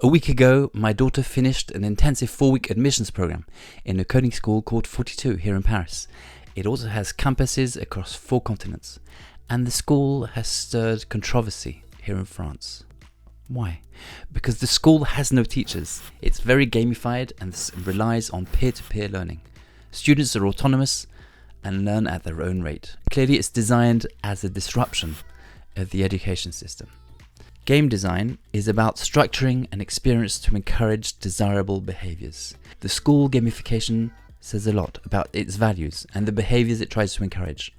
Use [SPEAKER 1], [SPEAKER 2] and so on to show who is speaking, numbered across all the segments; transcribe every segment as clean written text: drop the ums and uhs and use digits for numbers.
[SPEAKER 1] A week ago, my daughter finished an intensive 4-week admissions program in a coding school called 42 here in Paris. It also has campuses across 4 continents, and the school has stirred controversy here in France. Why? Because the school has no teachers. It's very gamified and relies on peer-to-peer learning. Students are autonomous and learn at their own rate. Clearly, it's designed as a disruption of the education system. Game design is about structuring an experience to encourage desirable behaviors. The school gamification says a lot about its values and the behaviors it tries to encourage.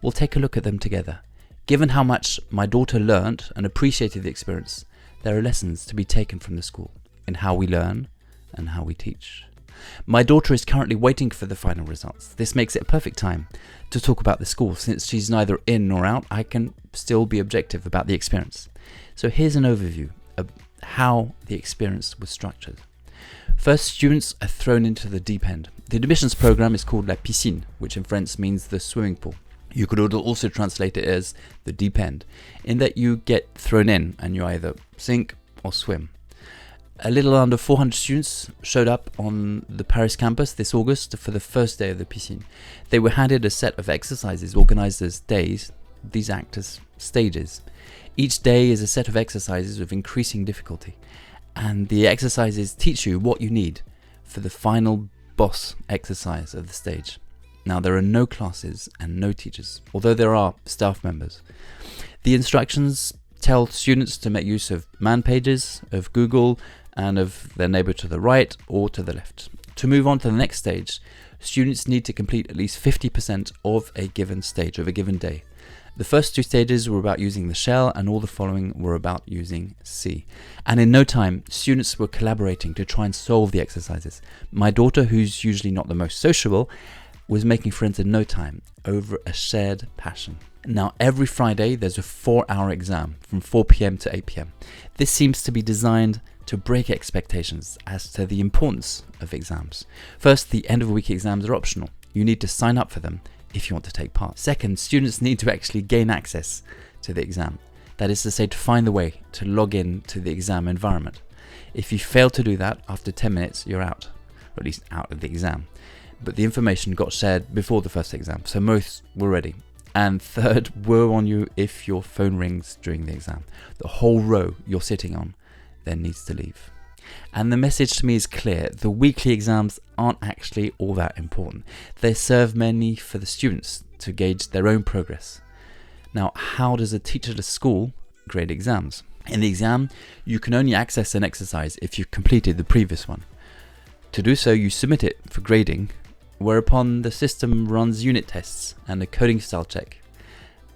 [SPEAKER 1] We'll take a look at them together. Given how much my daughter learned and appreciated the experience, there are lessons to be taken from the school in how we learn and how we teach. My daughter is currently waiting for the final results. This makes it a perfect time to talk about the school. Since she's neither in nor out, I can still be objective about the experience. So here's an overview of how the experience was structured. First, students are thrown into the deep end. The admissions program is called la piscine, which in French means the swimming pool. You could also translate it as the deep end, in that you get thrown in and you either sink or swim. A little under 400 students showed up on the Paris campus this August for the first day of the piscine. They were handed a set of exercises organized as days. These act as stages. Each day is a set of exercises of increasing difficulty, and the exercises teach you what you need for the final boss exercise of the stage. Now, there are no classes and no teachers, although there are staff members. The instructions tell students to make use of man pages, of Google, and of their neighbor to the right or to the left. To move on to the next stage, students need to complete at least 50% of a given stage, of a given day. The first 2 stages were about using the shell, and all the following were about using C. And in no time, students were collaborating to try and solve the exercises. My daughter, who's usually not the most sociable, was making friends in no time over a shared passion. Now, every Friday, there's a 4-hour exam from 4 p.m. to 8 p.m. This seems to be designed to break expectations as to the importance of exams. First, the end-of-week exams are optional. You need to sign up for them if you want to take part. Second, students need to actually gain access to the exam. That is to say, to find the way to log in to the exam environment. If you fail to do that, after 10 minutes, you're out, or at least out of the exam. But the information got shared before the first exam, so most were ready. And third, woe on you if your phone rings during the exam. The whole row you're sitting on then needs to leave. And the message to me is clear. The weekly exams aren't actually all that important. They serve mainly for the students to gauge their own progress. Now, how does a teacher at a school grade exams? In the exam, you can only access an exercise if you've completed the previous one. To do so, you submit it for grading, whereupon the system runs unit tests and a coding style check.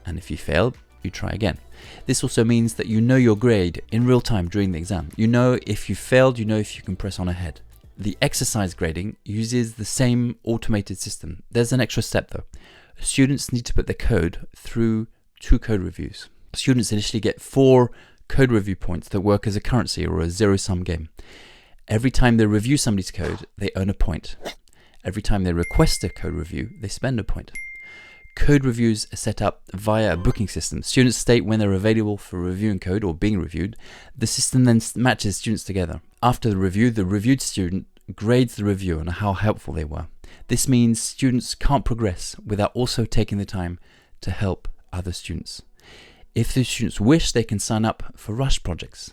[SPEAKER 1] And if you fail, you try again. This also means that you know your grade in real time during the exam. You know if you failed, you know if you can press on ahead. The exercise grading uses the same automated system. There's an extra step though. Students need to put their code through 2 code reviews. Students initially get 4 code review points that work as a currency or a zero-sum game. Every time they review somebody's code, they earn a point. Every time they request a code review, they spend a point. Code reviews are set up via a booking system. Students state when they're available for reviewing code or being reviewed. The system then matches students together. After the review, the reviewed student grades the reviewer on how helpful they were. This means students can't progress without also taking the time to help other students. If the students wish, they can sign up for rush projects.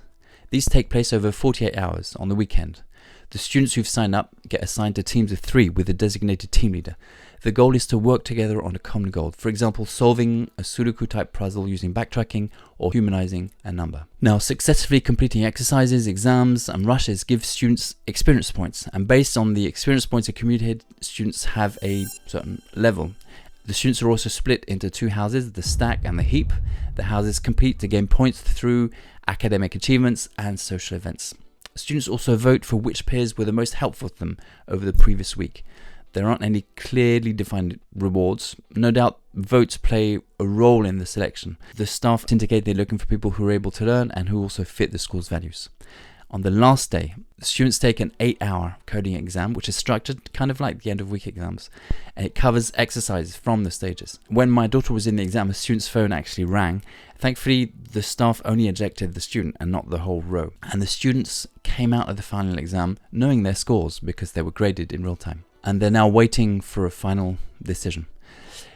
[SPEAKER 1] These take place over 48 hours on the weekend. The students who've signed up get assigned to teams of 3 with a designated team leader. The goal is to work together on a common goal. For example, solving a Sudoku type puzzle using backtracking or humanizing a number. Now, successfully completing exercises, exams, and rushes give students experience points. And based on the experience points accumulated, students have a certain level. The students are also split into 2 houses, the stack and the heap. The houses compete to gain points through academic achievements and social events. Students also vote for which peers were the most helpful to them over the previous week. There aren't any clearly defined rewards. No doubt votes play a role in the selection. The staff indicate they're looking for people who are able to learn and who also fit the school's values. On the last day, students take an 8-hour coding exam, which is structured kind of like the end of week exams, and it covers exercises from the stages. When my daughter was in the exam, a student's phone actually rang. Thankfully, the staff only ejected the student and not the whole row. And the students came out of the final exam knowing their scores because they were graded in real time. And they're now waiting for a final decision.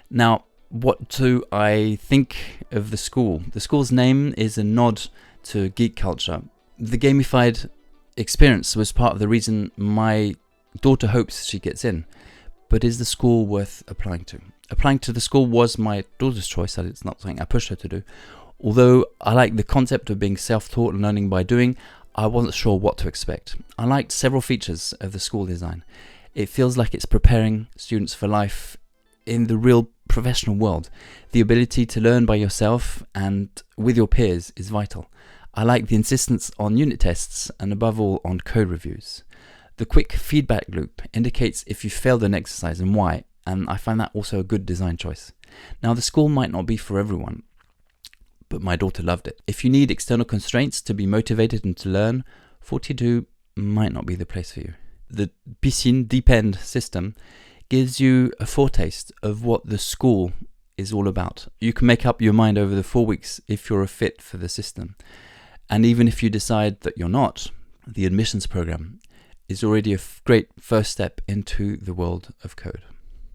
[SPEAKER 1] Now, what do I think of the school? The school's name is a nod to geek culture. The gamified experience was part of the reason my daughter hopes she gets in. But is the school worth applying to? Applying to the school was my daughter's choice. It's not something I pushed her to do. Although I like the concept of being self-taught and learning by doing, I wasn't sure what to expect. I liked several features of the school design. It feels like it's preparing students for life in the real professional world. The ability to learn by yourself and with your peers is vital. I like the insistence on unit tests and above all on code reviews. The quick feedback loop indicates if you failed an exercise and why, and I find that also a good design choice. Now, the school might not be for everyone, but my daughter loved it. If you need external constraints to be motivated and to learn, 42 might not be the place for you. The piscine deep end system gives you a foretaste of what the school is all about. You can make up your mind over the 4 weeks if you're a fit for the system. And even if you decide that you're not, the admissions program is already a great first step into the world of code.